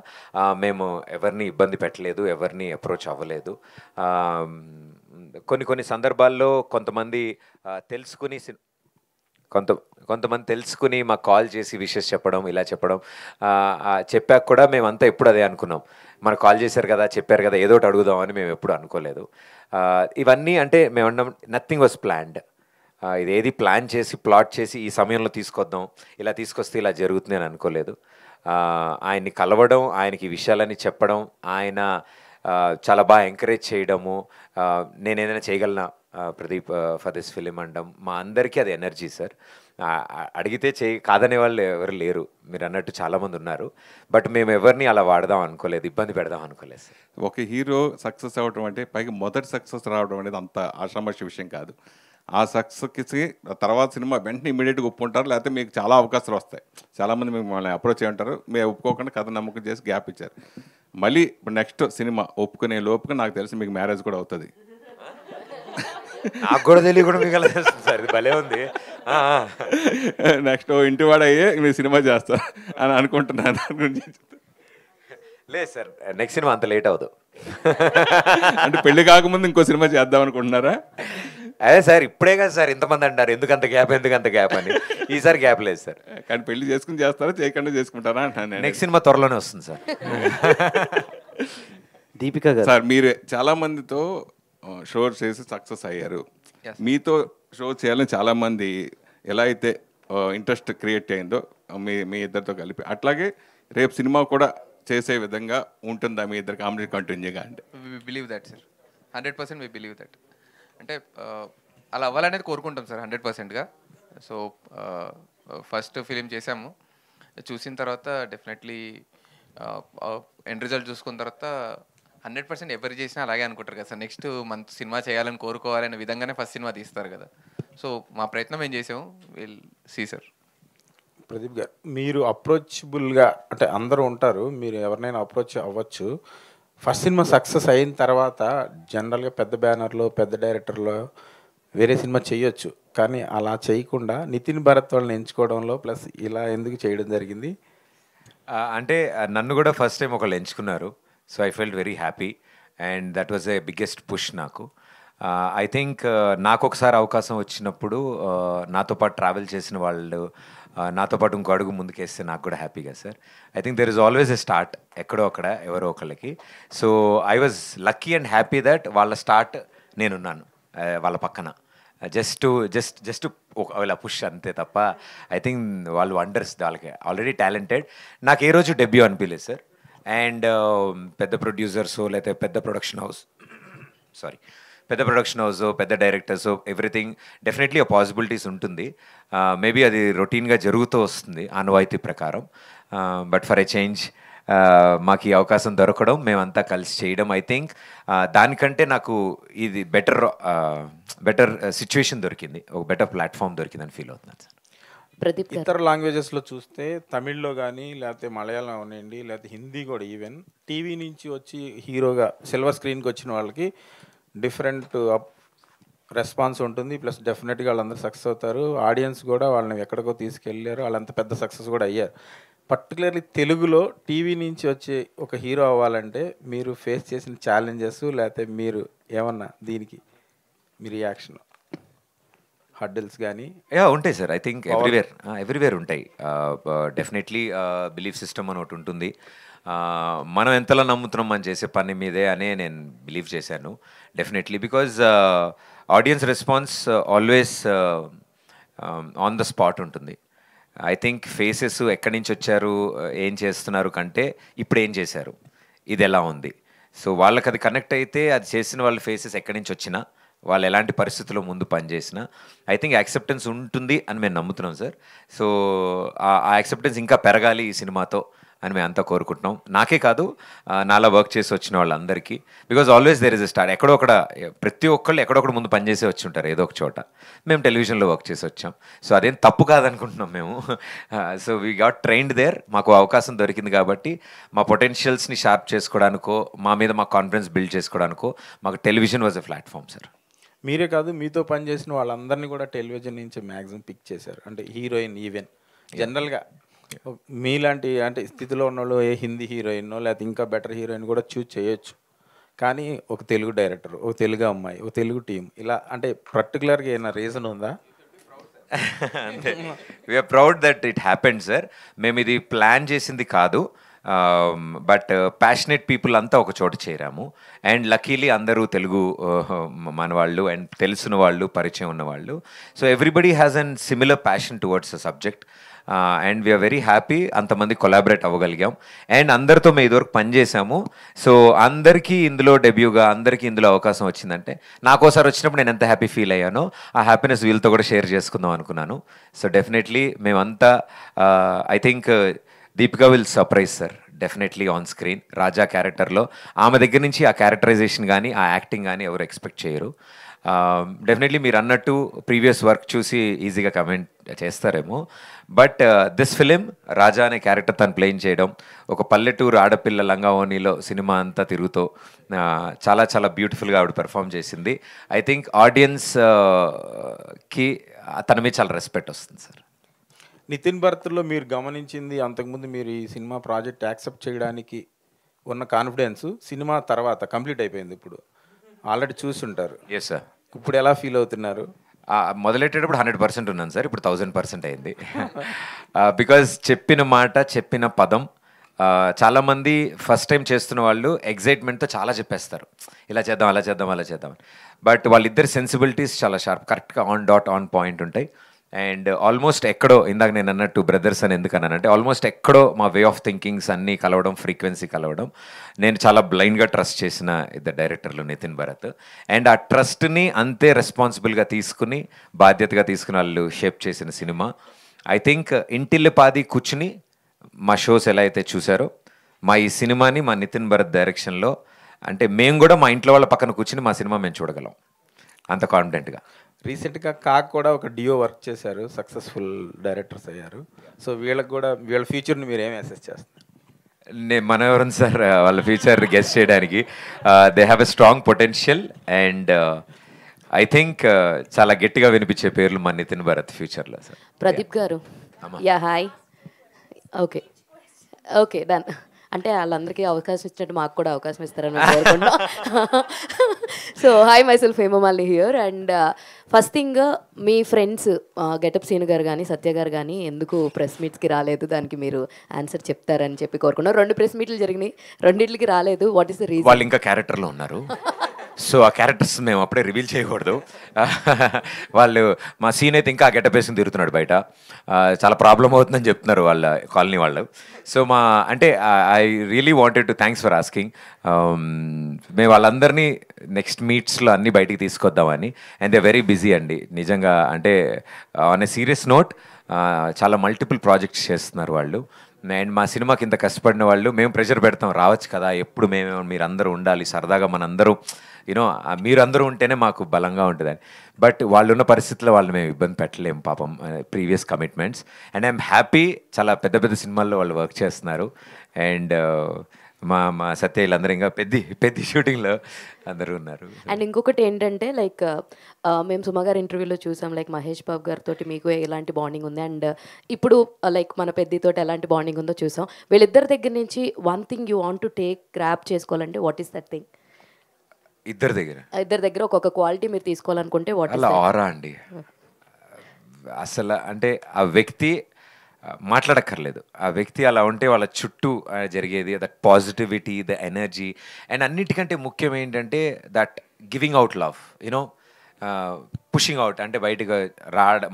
మేము ఎవరిని ఇబ్బంది పెట్టలేదు, ఎవరిని అప్రోచ్ అవ్వలేదు. కొన్ని సందర్భాల్లో కొంతమంది తెలుసుకుని మాకు కాల్ చేసి విషెస్ చెప్పడం, ఇలా చెప్పడం చెప్పాక కూడా మేమంతా ఎప్పుడు అదే అనుకున్నాం, మనకు కాల్ చేశారు కదా, చెప్పారు కదా, ఏదో ఒకటి అడుగుదామని మేము ఎప్పుడు అనుకోలేదు. ఇవన్నీ అంటే మేము అన్నాం నథింగ్ వాజ్ ప్లాన్డ్. ఇదేది ప్లాన్ చేసి ప్లాట్ చేసి ఈ సమయంలో తీసుకొద్దాం, ఇలా తీసుకొస్తే ఇలా జరుగుతుంది అని అనుకోలేదు. ఆయన్ని కలవడం, ఆయనకి ఈ విషయాలన్నీ చెప్పడం, ఆయన చాలా బాగా ఎంకరేజ్ చేయడము, నేను ఏదైనా చేయగలనా ప్రదీప్ ఫర్ దిస్ ఫిలిం అనడం, మా అందరికీ అది ఎనర్జీ సార్. అడిగితే కాదనే వాళ్ళు ఎవరు లేరు, మీరు అన్నట్టు చాలామంది ఉన్నారు. బట్ మేము ఎవరిని అలా వాడదాం అనుకోలేదు, ఇబ్బంది పెడదాం అనుకోలేదు సార్. ఒక హీరో సక్సెస్ అవ్వడం అంటే పైగా మొదటి సక్సెస్ రావడం అనేది అంత ఆషామాషి విషయం కాదు. ఆ సక్సెస్కి తర్వాత సినిమా వెంటనే ఇమీడియట్గా ఒప్పుకుంటారు, లేకపోతే మీకు చాలా అవకాశాలు వస్తాయి. చాలామంది మీకు మళ్ళీ అప్రోచ్ అయ్యి ఉంటారు, మేము ఒప్పుకోకుండా కథ నమ్మకం చేసి గ్యాప్ ఇచ్చారు. మళ్ళీ ఇప్పుడు నెక్స్ట్ సినిమా ఒప్పుకునే లోపుగా నాకు తెలిసి మీకు మ్యారేజ్ కూడా అవుతుంది. నాకు కూడా తెలియ కూడా మీకు తెలుస్తుంది సార్, ఇది భలే ఉంది. నెక్స్ట్ ఇంటివాడ అయ్యే మీరు సినిమా చేస్తారు అని అనుకుంటున్నాను. దాని గురించి లేదు సార్, నెక్స్ట్ సినిమా అంత లేట్ అవ్వదు. అంటే పెళ్లి కాకముందు ఇంకో సినిమా చేద్దాం అనుకుంటున్నారా? అదే సార్, ఇప్పుడే కదా సార్ ఇంతమంది అంటారు ఎందుకంత గ్యాప్ అని. ఈసారి గ్యాప్ లేదు సార్. కానీ పెళ్లి చేసుకుని చేస్తారా, చేయకుండా చేసుకుంటారా అంటాను. నెక్స్ట్ సినిమా త్వరలోనే వస్తుంది సార్. దీపిక గారు సార్, మీరు చాలా మందితో షో చేసి సక్సెస్ అయ్యారు. మీతో షో చేయాలని చాలామంది ఎలా అయితే ఇంట్రెస్ట్ క్రియేట్ అయిందో మీ ఇద్దరితో కలిపి, అట్లాగే రేపు సినిమా కూడా చేసే విధంగా ఉంటుందా మీ ఇద్దరు కాంబినేషన్ కంటిన్యూగా? అంటే we believe that sir, 100% we believe that. అంటే అలా అవ్వాలనేది కోరుకుంటాం సార్ 100%గా. సో ఫస్ట్ ఫిలిం చేసాము, చూసిన తర్వాత డెఫినెట్లీ ఎండ్ రిజల్ట్ చూసుకున్న తర్వాత 100% ఎవరు చేసినా అలాగే అనుకుంటారు కదా సార్. నెక్స్ట్ మంత్ సినిమా చేయాలని కోరుకోవాలనే విధంగానే ఫస్ట్ సినిమా తీస్తారు కదా. సో మా ప్రయత్నం ఏం చేసాము, విల్ సీ సార్. ప్రదీప్ గారు, మీరు అప్రోచబుల్గా అంటే అందరూ ఉంటారు, మీరు ఎవరినైనా అప్రోచ్ అవ్వచ్చు. ఫస్ట్ సినిమా సక్సెస్ అయిన తర్వాత జనరల్గా పెద్ద బ్యానర్లో పెద్ద డైరెక్టర్లో వేరే సినిమా చేయొచ్చు, కానీ అలా చేయకుండా నితిన్ భరత్ వాళ్ళని ఎంచుకోవడంలో ప్లస్ ఇలా ఎందుకు చేయడం జరిగింది? అంటే నన్ను కూడా ఫస్ట్ టైం ఒకళ్ళు ఎంచుకున్నారు. So I felt very happy and that was a biggest push నాకు. ఐ థింక్ నాకు ఒకసారి అవకాశం వచ్చినప్పుడు నాతో పాటు ట్రావెల్ చేసిన వాళ్ళు నాతో పాటు ఇంకో అడుగు ముందుకేస్తే నాకు కూడా హ్యాపీగా sir. I think there is always a start ఎక్కడో అక్కడ ఎవరో ఒకళ్ళకి. So I was lucky and happy that వాళ్ళ స్టార్ట్ నేనున్నాను వాళ్ళ పక్కన. జస్ట్ ఇలా పుష్ అంతే తప్ప ఐ థింక్ వాళ్ళు వండర్స్, వాళ్ళకి ఆల్రెడీ టాలెంటెడ్. నాకు ఏ రోజు డెబ్యూ అనిపించలేదు సార్. అండ్ పెద్ద ప్రొడ్యూసర్స్ లేకపోతే పెద్ద ప్రొడక్షన్ హౌస్ పెద్ద డైరెక్టర్స్ ఎవ్రీథింగ్ డెఫినెట్లీ ఆ పాసిబిలిటీస్ ఉంటుంది. మేబీ అది రొటీన్గా జరుగుతూ వస్తుంది ఆనవాయితీ ప్రకారం. బట్ ఫర్ ఎ చేంజ్ మాకు ఈ అవకాశం దొరకడం, మేమంతా కలిసి చేయడం, ఐ థింక్ దానికంటే నాకు ఇది బెటర్ సిచ్యువేషన్ దొరికింది, ఒక బెటర్ ప్లాట్ఫామ్ దొరికిందని ఫీల్ అవుతున్నాను సార్. ప్రదీప్ గారు, ఇతర లాంగ్వేజెస్లో చూస్తే తమిళ్లో కానీ లేకపోతే మలయాళం అవనండి లేకపోతే హిందీ కూడా ఈవెన్ టీవీ నుంచి వచ్చి హీరోగా సిల్వర్ స్క్రీన్కి వచ్చిన వాళ్ళకి డిఫరెంట్ రెస్పాన్స్ ఉంటుంది. ప్లస్ డెఫినెట్గా వాళ్ళందరూ సక్సెస్ అవుతారు. ఆడియన్స్ కూడా వాళ్ళని ఎక్కడికో తీసుకెళ్ళారు, వాళ్ళంత పెద్ద సక్సెస్ కూడా అయ్యారు. పర్టికులర్లీ తెలుగులో టీవీ నుంచి వచ్చి ఒక హీరో అవ్వాలంటే మీరు ఫేస్ చేసిన ఛాలెంజెస్ లేకపోతే మీరు ఏమన్నా దీనికి మీ రియాక్షన్ హడ్డిల్స్ కానీ ఉంటాయి సార్. ఐ థింక్ ఎవ్రీవేర్ ఉంటాయి. డెఫినెట్లీ బిలీఫ్ సిస్టమ్ అని ఒకటి ఉంటుంది. మనం ఎంతలా నమ్ముతున్నాం మనం చేసే పని మీదే అనే నేను బిలీవ్ చేశాను definitely. Because audience response always on the spot ఉంటుంది. ఐ థింక్ ఫేసెస్ ఎక్కడి నుంచి వచ్చారు, ఏం చేస్తున్నారు కంటే ఇప్పుడు ఏం చేశారు, ఇది ఎలా ఉంది, సో వాళ్ళకి అది కనెక్ట్ అయితే అది చేసిన వాళ్ళ ఫేసెస్ ఎక్కడి నుంచి వచ్చినా, వాళ్ళు ఎలాంటి పరిస్థితుల్లో ముందు పనిచేసినా ఐ థింక్ యాక్సెప్టెన్స్ ఉంటుంది అని మేము నమ్ముతున్నాం సార్. సో ఆ యాక్సెప్టెన్స్ ఇంకా పెరగాలి ఈ సినిమాతో అని మేము అంతా కోరుకుంటున్నాం. నాకే కాదు, నాలా వర్క్ చేసి వచ్చిన వాళ్ళందరికీ. Because always there is a start. ప్రతి ఒక్కళ్ళు ఎక్కడొక్కడ ముందు పనిచేసే వచ్చి ఉంటారు ఏదో ఒక చోట. మేము టెలివిజన్లో వర్క్ చేసి వచ్చాం, సో అదేం తప్పు కాదనుకుంటున్నాం మేము. So we got trained there. మాకు అవకాశం దొరికింది కాబట్టి మా పొటెన్షియల్స్ని షార్ప్ చేసుకోవడానికో, మా మీద మా కాన్ఫిడెన్స్ బిల్డ్ చేసుకోవడానికో మాకు television was a platform sir. మీరే కాదు, మీతో పనిచేసిన వాళ్ళందరినీ కూడా టెలివిజన్ నుంచి మ్యాక్సిమం పిక్ చేశారు. అంటే హీరోయిన్ ఈవెన్ జనరల్గా మీలాంటి అంటే స్థితిలో ఉన్న వాళ్ళు ఏ హిందీ హీరోయిన్నో లేకపోతే ఇంకా బెటర్ హీరోయిన్ కూడా చూజ్ చేయొచ్చు. కానీ ఒక తెలుగు డైరెక్టర్, ఒక తెలుగు అమ్మాయి, ఒక తెలుగు టీం, ఇలా అంటే పర్టికులర్గా ఏమైనా రీజన్ ఉందా? అంటే we are proud that it happened sir. మేము ఇది ప్లాన్ చేసింది కాదు, బట్ ప్యాషనెట్ పీపుల్ అంతా ఒక చోట చేరాము. అండ్ లక్కీలీ అందరూ తెలుగు మన వాళ్ళు అండ్ తెలిసిన వాళ్ళు, పరిచయం ఉన్నవాళ్ళు. So everybody has an similar passion towards the subject. And we are very happy అంతమంది కొలాబరేట్ అవ్వగలిగాం. అండ్ అందరితో మేము ఇదివరకు పనిచేసాము. సో అందరికీ ఇందులో డెబ్యూగా అందరికీ ఇందులో అవకాశం వచ్చిందంటే నాకోసారి వచ్చినప్పుడు నేను ఎంత హ్యాపీ ఫీల్ అయ్యానో ఆ హ్యాపీనెస్ వీళ్ళతో కూడా షేర్ చేసుకుందాం అనుకున్నాను. సో డెఫినెట్లీ మేమంతా I think Deepika will surprise sir definitely on screen. Raja క్యారెక్టర్లో ఆమె దగ్గర నుంచి ఆ క్యారెక్టరైజేషన్ కానీ ఆ యాక్టింగ్ కానీ ఎవరు ఎక్స్పెక్ట్ చేయరు. డెఫినెట్లీ మీరు అన్నట్టు ప్రీవియస్ వర్క్ చూసి ఈజీగా కమెంట్ చేస్తారేమో, బట్ దిస్ ఫిలిం రాజా అనే క్యారెక్టర్ తను ప్లేయింగ్ చేయడం, ఒక పల్లెటూరు ఆడపిల్ల లంగావోణిలో సినిమా అంతా తిరుగుతూ చాలా చాలా బ్యూటిఫుల్గా ఆవిడ పెర్ఫామ్ చేసింది. ఐ థింక్ ఆడియన్స్కి తన మీద చాలా రెస్పెక్ట్ వస్తుంది సార్. నితిన్ భరత్లో మీరు గమనించింది, అంతకుముందు మీరు ఈ సినిమా ప్రాజెక్ట్ యాక్సెప్ట్ చేయడానికి ఉన్న కాన్ఫిడెన్స్ సినిమా తర్వాత కంప్లీట్ అయిపోయింది. ఇప్పుడు ఆల్రెడీ చూస్తుంటారు. Yes sir. ఇప్పుడు ఎలా ఫీల్ అవుతున్నారు? మొదలెట్టేటప్పుడు 100% ఉన్నాను సార్, ఇప్పుడు 1000% అయింది. బికాజ్ చెప్పిన మాట, చెప్పిన పదం, చాలామంది ఫస్ట్ టైం చేస్తున్న వాళ్ళు ఎగ్జైట్మెంట్తో చాలా చెప్పేస్తారు, ఇలా చేద్దాం అలా చేద్దాం అలా చేద్దాం. బట్ వాళ్ళిద్దరి సెన్సిబిలిటీస్ చాలా షార్ప్, కరెక్ట్గా ఆన్ డాట్ ఆన్ పాయింట్ ఉంటాయి. అండ్ ఆల్మోస్ట్ ఎక్కడో ఇందాక నేను అన్నట్టు బ్రదర్స్ అని ఎందుకన్నానంటే ఆల్మోస్ట్ ఎక్కడో మా వే ఆఫ్ థింకింగ్స్ అన్నీ కలవడం, ఫ్రీక్వెన్సీ కలవడం. నేను చాలా బ్లైండ్గా ట్రస్ట్ చేసిన ఇద్దరు డైరెక్టర్లు నితిన్ భరత్. అండ్ ఆ ట్రస్ట్ని అంతే రెస్పాన్సిబుల్గా తీసుకుని, బాధ్యతగా తీసుకుని వాళ్ళు షేప్ చేసిన సినిమా. ఐ థింక్ ఇంటిల్లిపాది కూర్చుని మా షోస్ ఎలా అయితే చూసారో, మా ఈ సినిమాని మా నితిన్ భరత్ డైరెక్షన్లో అంటే మేము కూడా మా ఇంట్లో వాళ్ళ పక్కన కూర్చుని మా సినిమా మేము చూడగలం అంత కాన్ఫిడెంట్గా. రీసెంట్గా కాక్ కూడా ఒక డియో వర్క్ చేశారు, సక్సెస్ఫుల్ డైరెక్టర్స్ అయ్యారు. సో వీళ్ళకి కూడా వీళ్ళ ఫ్యూచర్ని మీరు ఏమి అసెస్ చేస్తారు? మనం ఎవరు సార్ వాళ్ళ ఫ్యూచర్ గెస్ట్ చేయడానికి? They have a strong potential and I think చాలా గట్టిగా వినిపించే పేర్లు మా నితిన్ భరత్ ఫ్యూచర్లో sir. Pradeep garu, yeah hi. Okay okay done. అంటే వాళ్ళందరికీ అవకాశం ఇచ్చినట్టు మాకు కూడా అవకాశం ఇస్తారని కోరుకుంటున్నా. So hi, myself Hemamalini here. And first thing, మీ ఫ్రెండ్స్ గెటప్ సీను గారు కానీ సత్య గారు కానీ ఎందుకు ప్రెస్ మీట్స్కి రాలేదు, దానికి మీరు ఆన్సర్ చెప్తారని చెప్పి కోరుకున్నాను. 2 ప్రెస్ మీట్లు జరిగినాయి, రెండింటికి రాలేదు. What is the reason? వాళ్ళు ఇంకా క్యారెక్టర్లో ఉన్నారు. సో ఆ క్యారెక్టర్స్ మేము అప్పుడే రివీల్ చేయకూడదు. వాళ్ళు మా సీన్ అయితే ఇంకా ఆ గెటప్ వేసుకుని తిరుగుతున్నాడు బయట, చాలా ప్రాబ్లం అవుతుందని చెప్తున్నారు వాళ్ళ కాలనీ వాళ్ళు. సో మా అంటే I really wanted to thanks for asking. మేము వాళ్ళందరినీ నెక్స్ట్ మీట్స్లో అన్నీ బయటికి తీసుకొద్దామని. అండ్ దే వెరీ బిజీ అండి నిజంగా. అంటే ఆన్ ఎ సీరియస్ నోట్ చాలా మల్టిపుల్ ప్రాజెక్ట్స్ చేస్తున్నారు వాళ్ళు. అండ్ మా సినిమాకి ఇంత కష్టపడిన వాళ్ళు, మేము ప్రెషర్ పెడతాం రావచ్చు కదా, ఎప్పుడు మేము మీరందరూ ఉండాలి సరదాగా, మనందరూ యూనో మీరందరూ ఉంటేనే మాకు బలంగా ఉంటుందని. బట్ వాళ్ళు ఉన్న పరిస్థితుల్లో వాళ్ళు మేము ఇబ్బంది పెట్టలేము పాపం, previous commitments. And I'm happy, చాలా పెద్ద పెద్ద సినిమాల్లో వాళ్ళు వర్క్ చేస్తున్నారు. అండ్ మా సత్య వీళ్ళందరూ ఇంకా పెద్ద షూటింగ్లో అందరూ ఉన్నారు. అండ్ ఇంకొకటి ఏంటంటే లైక్ మేము సుమ గారి ఇంటర్వ్యూలో చూసాం, లైక్ మహేష్ బాబు గారితో మీకు ఎలాంటి బాండింగ్ ఉంది, అండ్ ఇప్పుడు లైక్ మన పెద్దితో ఎలాంటి బాండింగ్ ఉందో చూసాం. వీళ్ళిద్దరి దగ్గర నుంచి one thing you want to take grab చేసుకోవాలంటే వాట్ ఈస్ దట్ థింగ్? ఇద్దరి దగ్గర ఒక్కొక్క క్వాలిటీ మీరు తీసుకోవాలనుకుంటే వాట్ అలా ఆరా అండి. అసలు అంటే ఆ వ్యక్తి మాట్లాడక్కర్లేదు, ఆ వ్యక్తి అలా ఉంటే వాళ్ళ చుట్టూ జరిగేది that positivity, the energy. And అన్నిటికంటే ముఖ్యం ఏంటంటే that giving out love, you know pushing out, అంటే బయటకు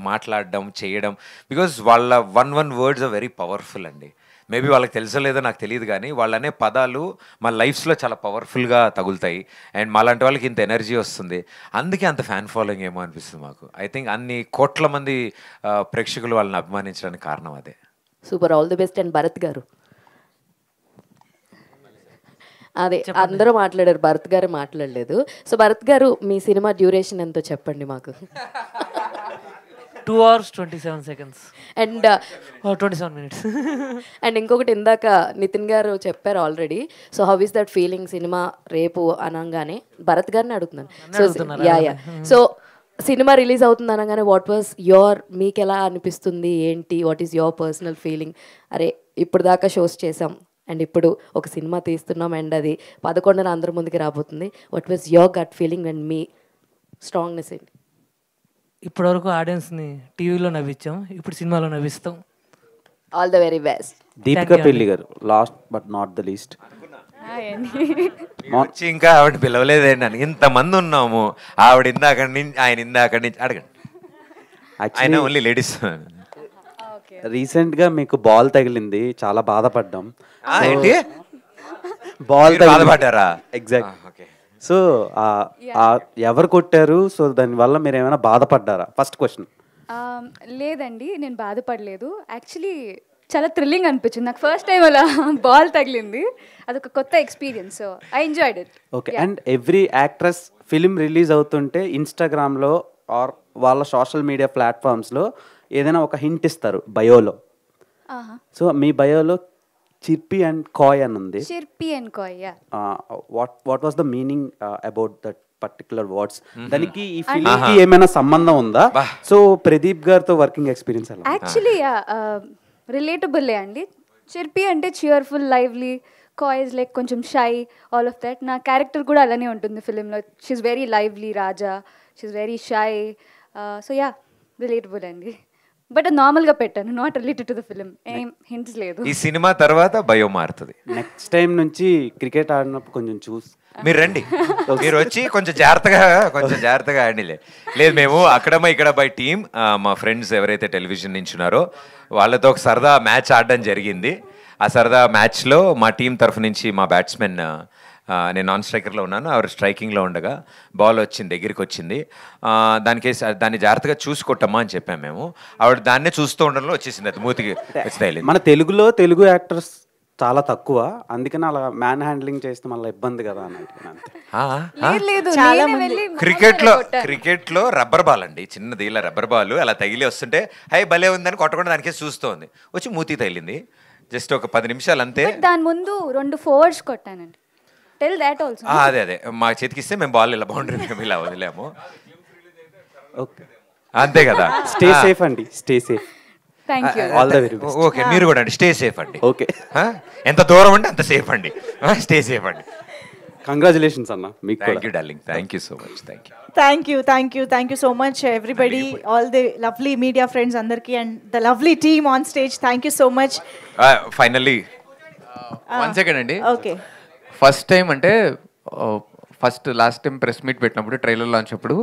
మాట్లాడడం, చేయడం. బికాజ్ వాళ్ళ one words are very powerful అండి. మేబీ వాళ్ళకి తెలుసో లేదో నాకు తెలియదు, కానీ వాళ్ళనే పదాలు మా లైఫ్స్లో చాలా పవర్ఫుల్గా తగులుతాయి. అండ్ మాలాంటి వాళ్ళకి ఇంత ఎనర్జీ వస్తుంది, అందుకే అంత ఫ్యాన్ ఫాలోయింగ్ ఏమో అనిపిస్తుంది మాకు. ఐ థింక్ అన్ని కోట్ల మంది ప్రేక్షకులు వాళ్ళని అభిమానించడానికి కారణం అదే. Super, all the best. And Bharat గారు, అదే అందరూ మాట్లాడారు, భరత్ గారు మాట్లాడలేదు. సో భరత్ గారు, మీ సినిమా డ్యూరేషన్ ఎంతో చెప్పండి మాకు. 2 hours 27 seconds and 27 minutes. And ఇంకొకటి, ఇందాక నితిన్ గారు చెప్పారు already. So how is that feeling cinema రేపు అనగానే? భరత్ గారిని అడుగుతున్నాను. So yeah so cinema release అవుతుంది అనగానే వాట్ వాజ్ మీకు ఎలా అనిపిస్తుంది ఏంటి? What is your personal feeling? అరే ఇప్పుడు దాకా షోస్ చేసాం అండ్ ఇప్పుడు ఒక సినిమా తీస్తున్నాం అండ్ అది 11న అందరి ముందుకి రాబోతుంది. What was your gut feeling and మీ స్ట్రాంగ్నెస్ ఏంటి? ఇప్పటివరకు ఆడియన్స్ని టీవీలో నవ్వించాం, ఇప్పుడు సినిమాలో నవ్విస్తాం. All the very best. Deepika Pilli garu, last but not the least. వచ్చి ఇంకా ఆవిడ పిలవలేదండి అని ఇంతమంది ఉన్నాము, ఆవిడ ఇందాక నుంచి ఆయన ఇందాక నుంచి అడగండి. ఆయన ఓన్లీ లేడీస్. రీసెంట్గా మీకు బాల్ తగిలింది, చాలా బాధపడ్డాం. ఏంటి బాల్ బాధపడ్డారా? ఎగ్జాక్ట్. సో ఎవరు కొట్టారు? సో దానివల్ల మీరు ఏమైనా బాధపడ్డారా? First question. లేదండి, నేను బాధపడలేదు. యాక్చువల్లీ చాలా థ్రిల్లింగ్ అనిపించింది నాకు ఫస్ట్ టైం అలా బాల్ తగిలింది. అదొక కొత్త experience. So I enjoyed it. Okay. And every actress film release అవుతుంటే ఇన్స్టాగ్రామ్లో ఆర్ వాళ్ళ సోషల్ మీడియా ప్లాట్ఫామ్స్లో ఏదైనా ఒక హింట్ ఇస్తారు బయోలో. సో మీ బయోలో చిర్పి అండ్ కాయ్ అని ఉంది. Chirpy and coy, yeah. What was the meaning about that particular words? దానికి ఈ ఫిలింకి ఏమైనా సంబంధం ఉందా? సో ప్రదీప్ గారితో వర్కింగ్ ఎక్స్పీరియన్స్ ఎలా? యాక్చువల్లీ రిలేటబుల్లే అండి. చిర్పి అంటే cheerful, lively. Coy is like కొంచెం షై, ఆల్ ఆఫ్ దట్. నా క్యారెక్టర్ కూడా అలానే ఉంటుంది ఫిలింలో. She's very lively Raja, she's very shy. So yeah, relatable అండి. బట్ అది నార్మల్గా పెట్టాను, not related to the film. ఏం హింట్స్ లేదు. ఈ సినిమా తర్వాత భయం మారుతుంది. నెక్స్ట్ టైం నుంచి క్రికెట్ ఆడినప్పుడు కొంచెం చూసి మీరు రండి, మీరు వచ్చి కొంచెం జాగ్రత్తగా ఆడిలే. లేదు, మేము ఇక్కడ బై టీం మా ఫ్రెండ్స్ ఎవరైతే టెలివిజన్ నుంచి ఉన్నారో వాళ్ళతో ఒక సరదా మ్యాచ్ ఆడడం జరిగింది. ఆ సరదా మ్యాచ్లో మా టీం తరఫు నుంచి మా బ్యాట్స్మెన్, నేను నాన్ స్ట్రైకర్లో ఉన్నాను, ఆవిడ స్ట్రైకింగ్లో ఉండగా బాల్ వచ్చింది, దగ్గరికి వచ్చింది. దాన్ని జాగ్రత్తగా చూసుకొట్టమ్మా అని చెప్పాము మేము. ఆవిడ దాన్నే చూస్తూ ఉండడంలో వచ్చేసింది, అది మూతికి వచ్చి. మన తెలుగు యాక్టర్స్ చాలా తక్కువ, అందుకని అలా మ్యాన్ హ్యాండ్లింగ్ చేస్తే మళ్ళీ ఇబ్బంది కదా అని. క్రికెట్లో రబ్బర్ బాల్ అండి, చిన్నది ఇలా రబ్బర్ బాల్ అలా తగిలి వస్తుంటే హై భలే ఉందని కొట్టకుండా దానికే చూస్తోంది, వచ్చి మూతి తగిలింది. జస్ట్ ఒక 10 నిమిషాలు అంతే. దాని ముందు 2 4 కొట్టానండి. Tell that also. అదే మా చేతికిస్తే మేము బాల్ ఇలా బౌండరీ మేము ఇలా వదిలేము, అంతే కదా. స్టే సేఫ్ అండి, stay safe. Thank you. All the very best. Okay, మీరు కూడా అండి, స్టే సేఫ్ అండి. ఓకే, ఎంత దూరం అంటే అంత సేఫ్ అండి, స్టే సేఫ్ అండి. కంగ్రాచులేషన్స్ అన్న మీకు. Thank you darling, thank you so much. Thank you so much everybody, all the lovely media friends andarki and the lovely team on stage. Thank you so much. Finally, 1 second అండి. Okay. First time అంటే last time press meet పెట్టినప్పుడు trailer launch అప్పుడు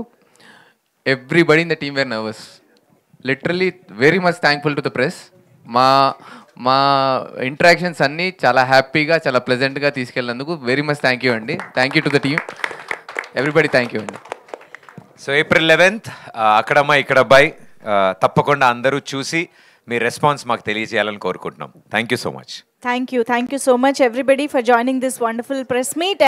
everybody in the team were nervous. Literally very much thankful to the press. మా interactions అన్నీ చాలా హ్యాపీగా, చాలా ప్లెజెంట్గా తీసుకెళ్ళినందుకు వెరీ మచ్ థ్యాంక్ యూ అండి. Thank you to the team, everybody thank you అండి. సో April 11th అక్కడమ్మ ఇక్కడబ్బాయి తప్పకుండా అందరూ చూసి మీ రెస్పాన్స్ మాకు తెలియజేయాలని కోరుకుంటున్నాం. Thank you so much. Thank you so much everybody for joining this wonderful press meet.